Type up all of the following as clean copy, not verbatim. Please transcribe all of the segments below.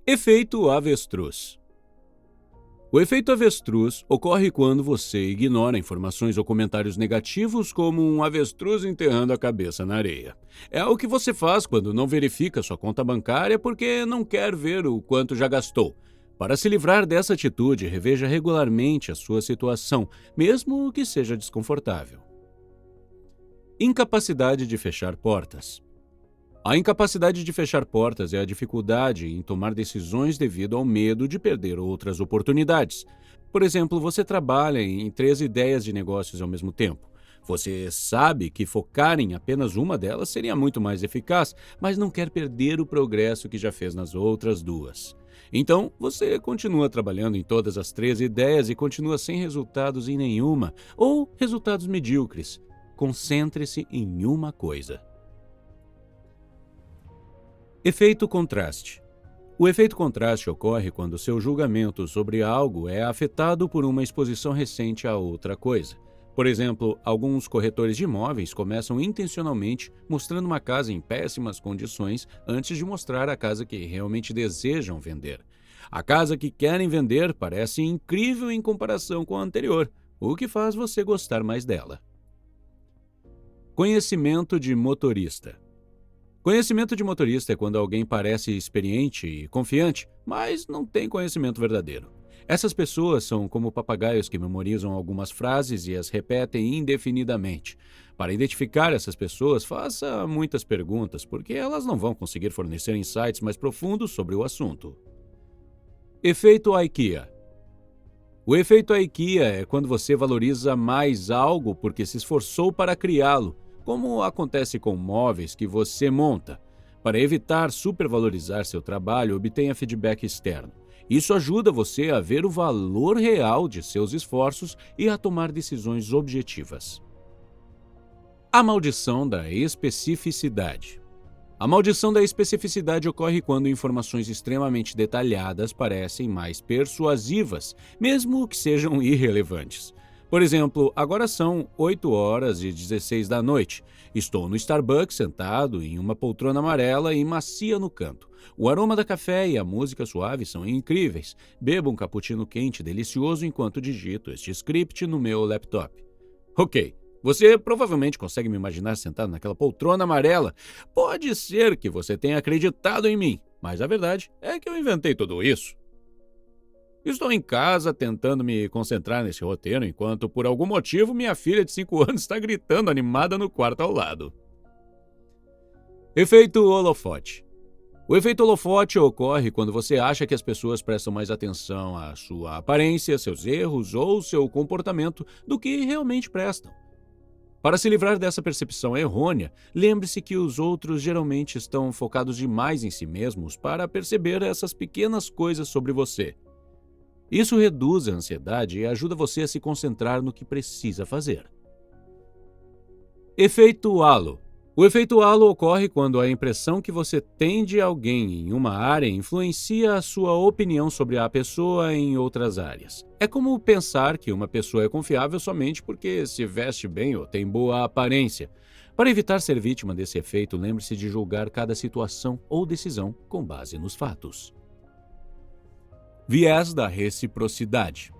Efeito avestruz. O efeito avestruz ocorre quando você ignora informações ou comentários negativos, como um avestruz enterrando a cabeça na areia. É o que você faz quando não verifica sua conta bancária porque não quer ver o quanto já gastou. Para se livrar dessa atitude, reveja regularmente a sua situação, mesmo que seja desconfortável. Incapacidade de fechar portas. A incapacidade de fechar portas é a dificuldade em tomar decisões devido ao medo de perder outras oportunidades. Por exemplo, você trabalha em 3 ideias de negócios ao mesmo tempo. Você sabe que focar em apenas uma delas seria muito mais eficaz, mas não quer perder o progresso que já fez nas outras 2. Então, você continua trabalhando em todas as 3 ideias e continua sem resultados em nenhuma, ou resultados medíocres. Concentre-se em uma coisa. Efeito contraste. O efeito contraste ocorre quando seu julgamento sobre algo é afetado por uma exposição recente a outra coisa. Por exemplo, alguns corretores de imóveis começam intencionalmente mostrando uma casa em péssimas condições antes de mostrar a casa que realmente desejam vender. A casa que querem vender parece incrível em comparação com a anterior, o que faz você gostar mais dela. Conhecimento de motorista. Conhecimento de motorista é quando alguém parece experiente e confiante, mas não tem conhecimento verdadeiro. Essas pessoas são como papagaios que memorizam algumas frases e as repetem indefinidamente. Para identificar essas pessoas, faça muitas perguntas, porque elas não vão conseguir fornecer insights mais profundos sobre o assunto. Efeito IKEA. O efeito IKEA é quando você valoriza mais algo porque se esforçou para criá-lo, como acontece com móveis que você monta. Para evitar supervalorizar seu trabalho, obtenha feedback externo. Isso ajuda você a ver o valor real de seus esforços e a tomar decisões objetivas. A maldição da especificidade. A maldição da especificidade ocorre quando informações extremamente detalhadas parecem mais persuasivas, mesmo que sejam irrelevantes. Por exemplo, agora são 8h16 da noite. Estou no Starbucks sentado em uma poltrona amarela e macia no canto. O aroma da café e a música suave são incríveis. Bebo um cappuccino quente delicioso enquanto digito este script no meu laptop. Ok. Você provavelmente consegue me imaginar sentado naquela poltrona amarela. Pode ser que você tenha acreditado em mim, mas a verdade é que eu inventei tudo isso. Estou em casa tentando me concentrar nesse roteiro, enquanto, por algum motivo, minha filha de 5 anos está gritando animada no quarto ao lado. Efeito holofote. O efeito holofote ocorre quando você acha que as pessoas prestam mais atenção à sua aparência, seus erros ou seu comportamento do que realmente prestam. Para se livrar dessa percepção errônea, lembre-se que os outros geralmente estão focados demais em si mesmos para perceber essas pequenas coisas sobre você. Isso reduz a ansiedade e ajuda você a se concentrar no que precisa fazer. Efeito halo. O efeito halo ocorre quando a impressão que você tem de alguém em uma área influencia a sua opinião sobre a pessoa em outras áreas. É como pensar que uma pessoa é confiável somente porque se veste bem ou tem boa aparência. Para evitar ser vítima desse efeito, lembre-se de julgar cada situação ou decisão com base nos fatos. Viés da reciprocidade.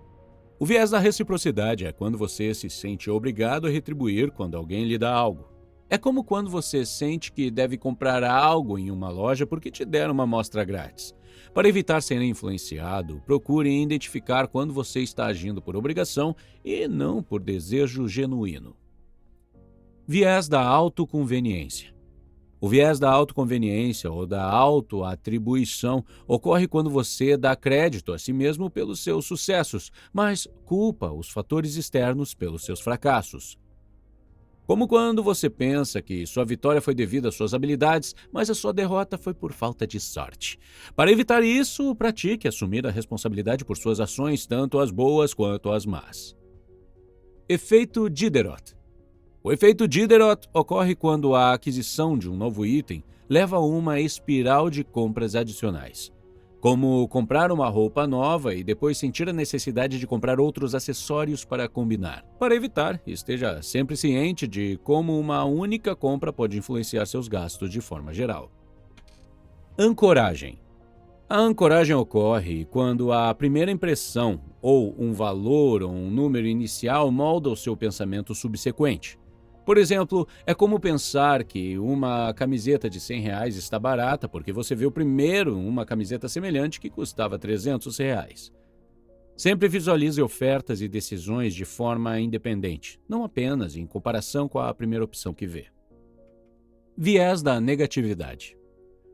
O viés da reciprocidade é quando você se sente obrigado a retribuir quando alguém lhe dá algo. É como quando você sente que deve comprar algo em uma loja porque te deram uma amostra grátis. Para evitar ser influenciado, procure identificar quando você está agindo por obrigação e não por desejo genuíno. Viés da autoconveniência. O viés da autoconveniência ou da autoatribuição ocorre quando você dá crédito a si mesmo pelos seus sucessos, mas culpa os fatores externos pelos seus fracassos. Como quando você pensa que sua vitória foi devido às suas habilidades, mas a sua derrota foi por falta de sorte. Para evitar isso, pratique assumir a responsabilidade por suas ações, tanto as boas quanto as más. Efeito Diderot. O efeito Diderot ocorre quando a aquisição de um novo item leva a uma espiral de compras adicionais. Como comprar uma roupa nova e depois sentir a necessidade de comprar outros acessórios para combinar. Para evitar, esteja sempre ciente de como uma única compra pode influenciar seus gastos de forma geral. Ancoragem. A ancoragem ocorre quando a primeira impressão, ou um valor ou um número inicial, molda o seu pensamento subsequente. Por exemplo, é como pensar que uma camiseta de R$ 100 está barata porque você viu primeiro uma camiseta semelhante que custava R$ 300. Sempre visualize ofertas e decisões de forma independente, não apenas em comparação com a primeira opção que vê. Viés da negatividade.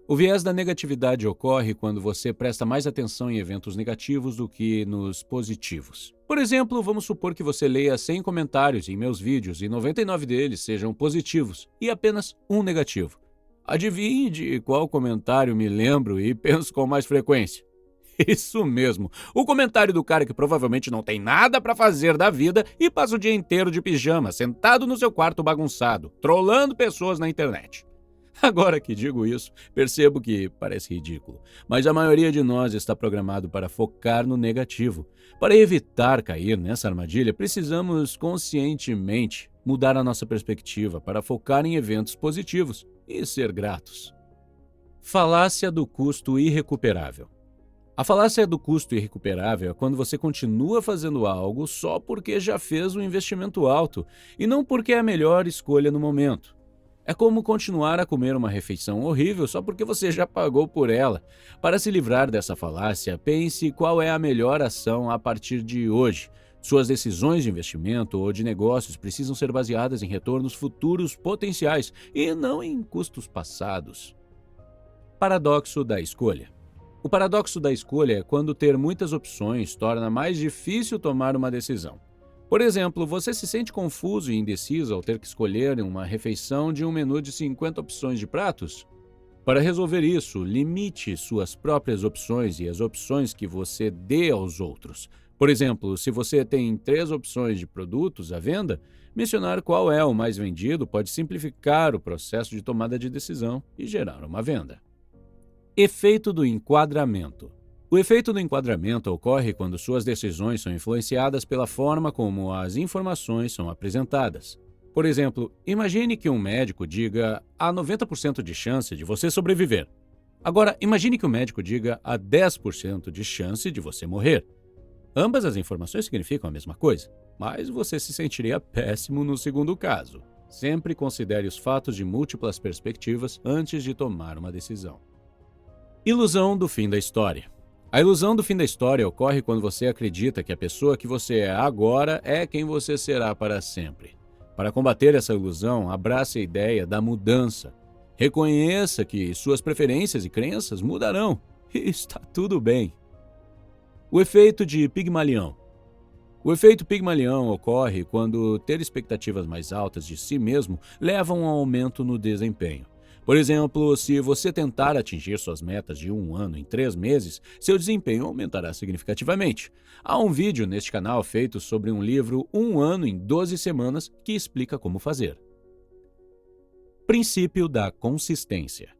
O viés da negatividade ocorre quando você presta mais atenção em eventos negativos do que nos positivos. Por exemplo, vamos supor que você leia 100 comentários em meus vídeos e 99 deles sejam positivos e apenas um negativo. Adivinhe de qual comentário me lembro e penso com mais frequência. Isso mesmo, o comentário do cara que provavelmente não tem nada para fazer da vida e passa o dia inteiro de pijama, sentado no seu quarto bagunçado, trollando pessoas na internet. Agora que digo isso, percebo que parece ridículo, mas a maioria de nós está programado para focar no negativo. Para evitar cair nessa armadilha, precisamos conscientemente mudar a nossa perspectiva para focar em eventos positivos e ser gratos. Falácia do custo irrecuperável. A falácia do custo irrecuperável é quando você continua fazendo algo só porque já fez um investimento alto e não porque é a melhor escolha no momento. É como continuar a comer uma refeição horrível só porque você já pagou por ela. Para se livrar dessa falácia, pense qual é a melhor ação a partir de hoje. Suas decisões de investimento ou de negócios precisam ser baseadas em retornos futuros potenciais e não em custos passados. Paradoxo da escolha. O paradoxo da escolha é quando ter muitas opções torna mais difícil tomar uma decisão. Por exemplo, você se sente confuso e indeciso ao ter que escolher uma refeição de um menu de 50 opções de pratos? Para resolver isso, limite suas próprias opções e as opções que você dê aos outros. Por exemplo, se você tem 3 opções de produtos à venda, mencionar qual é o mais vendido pode simplificar o processo de tomada de decisão e gerar uma venda. Efeito do enquadramento. O efeito do enquadramento ocorre quando suas decisões são influenciadas pela forma como as informações são apresentadas. Por exemplo, imagine que um médico diga há 90% de chance de você sobreviver. Agora, imagine que o médico diga há 10% de chance de você morrer. Ambas as informações significam a mesma coisa, mas você se sentiria péssimo no segundo caso. Sempre considere os fatos de múltiplas perspectivas antes de tomar uma decisão. Ilusão do fim da história. A ilusão do fim da história ocorre quando você acredita que a pessoa que você é agora é quem você será para sempre. Para combater essa ilusão, abrace a ideia da mudança. Reconheça que suas preferências e crenças mudarão e está tudo bem. O efeito de Pigmalião. O efeito Pigmalião ocorre quando ter expectativas mais altas de si mesmo leva a um aumento no desempenho. Por exemplo, se você tentar atingir suas metas de um ano em 3 meses, seu desempenho aumentará significativamente. Há um vídeo neste canal feito sobre um livro Um Ano em 12 Semanas que explica como fazer. Princípio da consistência.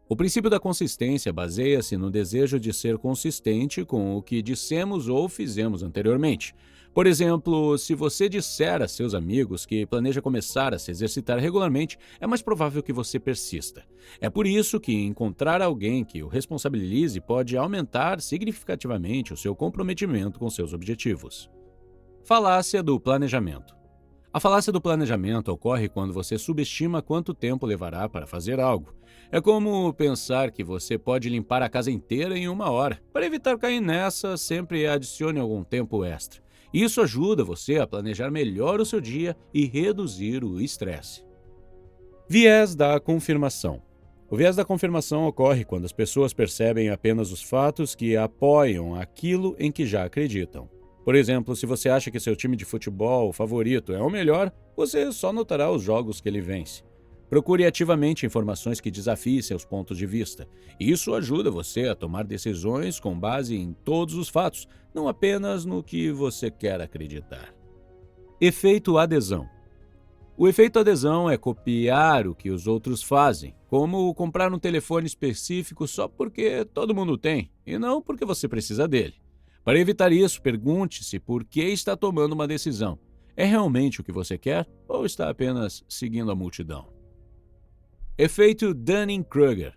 O princípio da consistência baseia-se no desejo de ser consistente com o que dissemos ou fizemos anteriormente. Por exemplo, se você disser a seus amigos que planeja começar a se exercitar regularmente, é mais provável que você persista. É por isso que encontrar alguém que o responsabilize pode aumentar significativamente o seu comprometimento com seus objetivos. Falácia do planejamento. A falácia do planejamento ocorre quando você subestima quanto tempo levará para fazer algo. É como pensar que você pode limpar a casa inteira em 1 hora. Para evitar cair nessa, sempre adicione algum tempo extra. Isso ajuda você a planejar melhor o seu dia e reduzir o estresse. Viés da confirmação. O viés da confirmação ocorre quando as pessoas percebem apenas os fatos que apoiam aquilo em que já acreditam. Por exemplo, se você acha que seu time de futebol favorito é o melhor, você só notará os jogos que ele vence. Procure ativamente informações que desafiem seus pontos de vista. Isso ajuda você a tomar decisões com base em todos os fatos, não apenas no que você quer acreditar. Efeito adesão. O efeito adesão é copiar o que os outros fazem, como comprar um telefone específico só porque todo mundo tem, e não porque você precisa dele. Para evitar isso, pergunte-se por que está tomando uma decisão. É realmente o que você quer ou está apenas seguindo a multidão? Efeito Dunning-Kruger.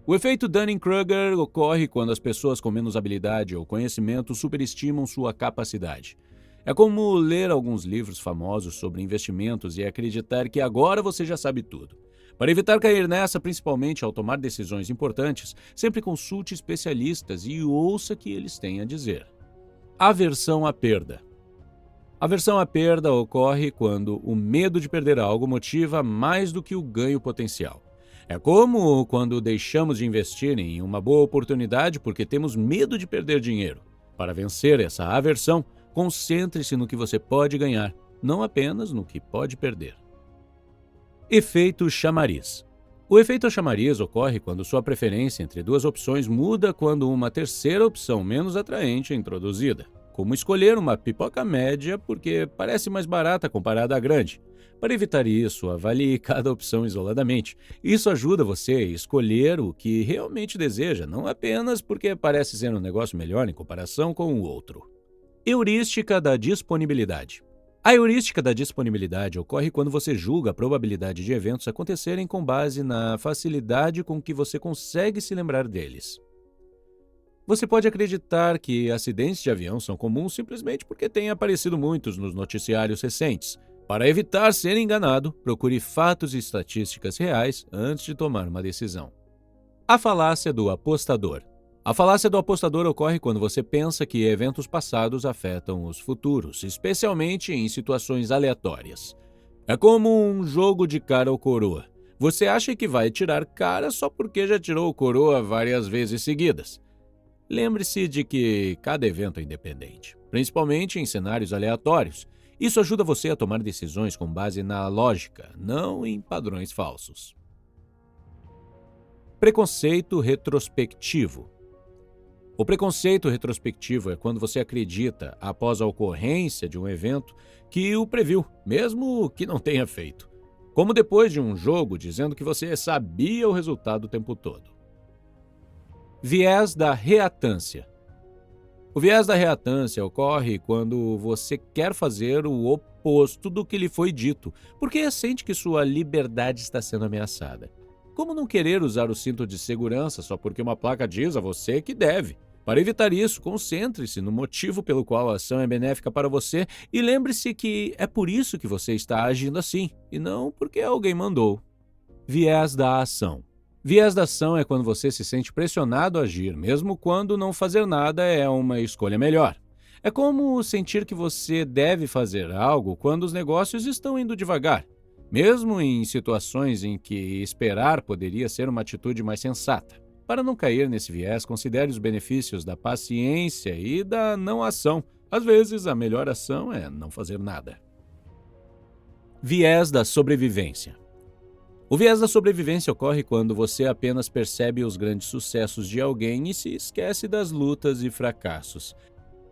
O efeito Dunning-Kruger ocorre quando as pessoas com menos habilidade ou conhecimento superestimam sua capacidade. É como ler alguns livros famosos sobre investimentos e acreditar que agora você já sabe tudo. Para evitar cair nessa, principalmente ao tomar decisões importantes, sempre consulte especialistas e ouça o que eles têm a dizer. Aversão à perda. Aversão à perda ocorre quando o medo de perder algo motiva mais do que o ganho potencial. É como quando deixamos de investir em uma boa oportunidade porque temos medo de perder dinheiro. Para vencer essa aversão, concentre-se no que você pode ganhar, não apenas no que pode perder. Efeito chamariz. O efeito chamariz ocorre quando sua preferência entre duas opções muda quando uma terceira opção menos atraente é introduzida, como escolher uma pipoca média porque parece mais barata comparada à grande. Para evitar isso, avalie cada opção isoladamente. Isso ajuda você a escolher o que realmente deseja, não apenas porque parece ser um negócio melhor em comparação com o outro. Heurística da disponibilidade. A heurística da disponibilidade ocorre quando você julga a probabilidade de eventos acontecerem com base na facilidade com que você consegue se lembrar deles. Você pode acreditar que acidentes de avião são comuns simplesmente porque têm aparecido muitos nos noticiários recentes. Para evitar ser enganado, procure fatos e estatísticas reais antes de tomar uma decisão. A falácia do apostador. A falácia do apostador ocorre quando você pensa que eventos passados afetam os futuros, especialmente em situações aleatórias. É como um jogo de cara ou coroa. Você acha que vai tirar cara só porque já tirou coroa várias vezes seguidas. Lembre-se de que cada evento é independente, principalmente em cenários aleatórios. Isso ajuda você a tomar decisões com base na lógica, não em padrões falsos. Preconceito retrospectivo. O preconceito retrospectivo é quando você acredita, após a ocorrência de um evento, que o previu, mesmo que não tenha feito. Como depois de um jogo dizendo que você sabia o resultado o tempo todo. Viés da reatância. O viés da reatância ocorre quando você quer fazer o oposto do que lhe foi dito, porque sente que sua liberdade está sendo ameaçada. Como não querer usar o cinto de segurança só porque uma placa diz a você que deve? Para evitar isso, concentre-se no motivo pelo qual a ação é benéfica para você e lembre-se que é por isso que você está agindo assim, e não porque alguém mandou. Viés da ação. Viés da ação é quando você se sente pressionado a agir, mesmo quando não fazer nada é uma escolha melhor. É como sentir que você deve fazer algo quando os negócios estão indo devagar, mesmo em situações em que esperar poderia ser uma atitude mais sensata. Para não cair nesse viés, considere os benefícios da paciência e da não ação. Às vezes, a melhor ação é não fazer nada. Viés da sobrevivência. O viés da sobrevivência ocorre quando você apenas percebe os grandes sucessos de alguém e se esquece das lutas e fracassos.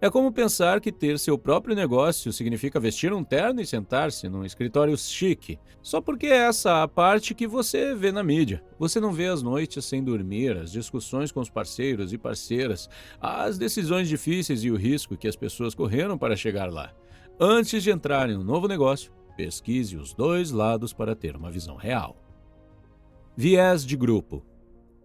É como pensar que ter seu próprio negócio significa vestir um terno e sentar-se num escritório chique, só porque é essa a parte que você vê na mídia. Você não vê as noites sem dormir, as discussões com os parceiros e parceiras, as decisões difíceis e o risco que as pessoas correram para chegar lá. Antes de entrar em um novo negócio, pesquise os dois lados para ter uma visão real. Viés de grupo.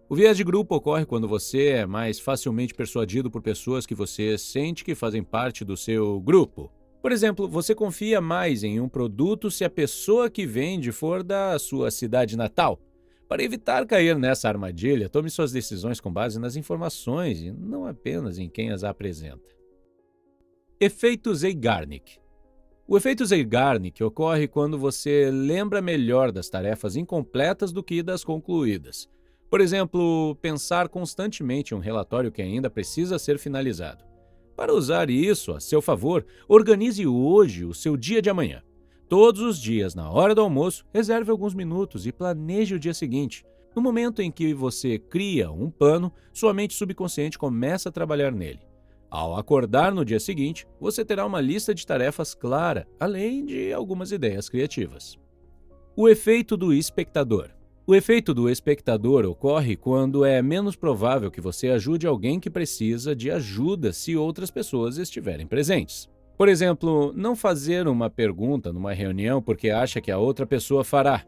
O viés de grupo ocorre quando você é mais facilmente persuadido por pessoas que você sente que fazem parte do seu grupo. Por exemplo, você confia mais em um produto se a pessoa que vende for da sua cidade natal. Para evitar cair nessa armadilha, tome suas decisões com base nas informações e não apenas em quem as apresenta. Efeito Zeigarnik. O efeito Zeigarnik ocorre quando você lembra melhor das tarefas incompletas do que das concluídas. Por exemplo, pensar constantemente em um relatório que ainda precisa ser finalizado. Para usar isso a seu favor, organize hoje o seu dia de amanhã. Todos os dias, na hora do almoço, reserve alguns minutos e planeje o dia seguinte. No momento em que você cria um plano, sua mente subconsciente começa a trabalhar nele. Ao acordar no dia seguinte, você terá uma lista de tarefas clara, além de algumas ideias criativas. O efeito do espectador. O efeito do espectador ocorre quando é menos provável que você ajude alguém que precisa de ajuda se outras pessoas estiverem presentes. Por exemplo, não fazer uma pergunta numa reunião porque acha que a outra pessoa fará.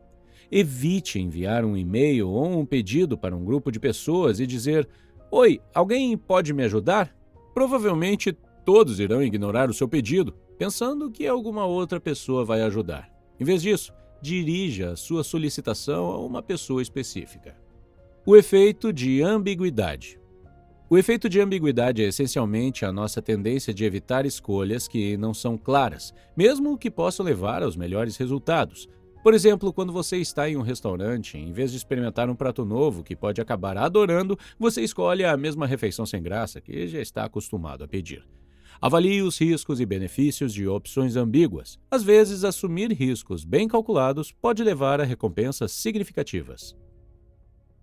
Evite enviar um e-mail ou um pedido para um grupo de pessoas e dizer: "Oi, alguém pode me ajudar?" Provavelmente todos irão ignorar o seu pedido, pensando que alguma outra pessoa vai ajudar. Em vez disso, dirija a sua solicitação a uma pessoa específica. O efeito de ambiguidade. O efeito de ambiguidade é essencialmente a nossa tendência de evitar escolhas que não são claras, mesmo que possam levar aos melhores resultados. Por exemplo, quando você está em um restaurante, em vez de experimentar um prato novo que pode acabar adorando, você escolhe a mesma refeição sem graça que já está acostumado a pedir. Avalie os riscos e benefícios de opções ambíguas. Às vezes, assumir riscos bem calculados pode levar a recompensas significativas.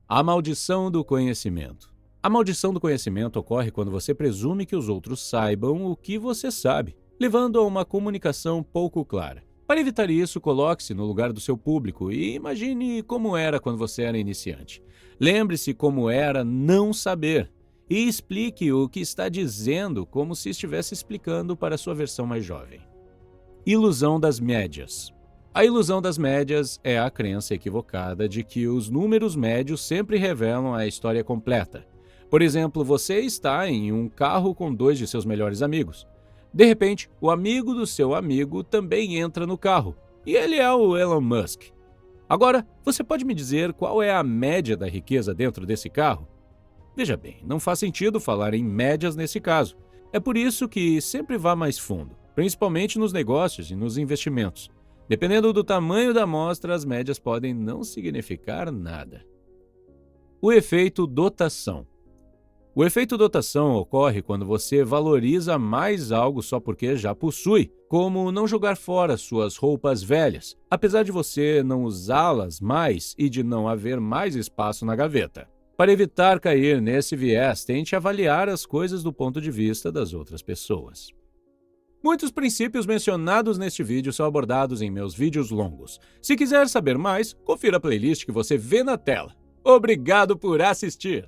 A maldição do conhecimento. A maldição do conhecimento ocorre quando você presume que os outros saibam o que você sabe, levando a uma comunicação pouco clara. Para evitar isso, coloque-se no lugar do seu público e imagine como era quando você era iniciante. Lembre-se como era não saber e explique o que está dizendo como se estivesse explicando para a sua versão mais jovem. Ilusão das médias. A ilusão das médias é a crença equivocada de que os números médios sempre revelam a história completa. Por exemplo, você está em um carro com 2 de seus melhores amigos. De repente, o amigo do seu amigo também entra no carro, e ele é o Elon Musk. Agora, você pode me dizer qual é a média da riqueza dentro desse carro? Veja bem, não faz sentido falar em médias nesse caso. É por isso que sempre vá mais fundo, principalmente nos negócios e nos investimentos. Dependendo do tamanho da amostra, as médias podem não significar nada. O efeito dotação. O efeito dotação ocorre quando você valoriza mais algo só porque já possui, como não jogar fora suas roupas velhas, apesar de você não usá-las mais e de não haver mais espaço na gaveta. Para evitar cair nesse viés, tente avaliar as coisas do ponto de vista das outras pessoas. Muitos princípios mencionados neste vídeo são abordados em meus vídeos longos. Se quiser saber mais, confira a playlist que você vê na tela. Obrigado por assistir!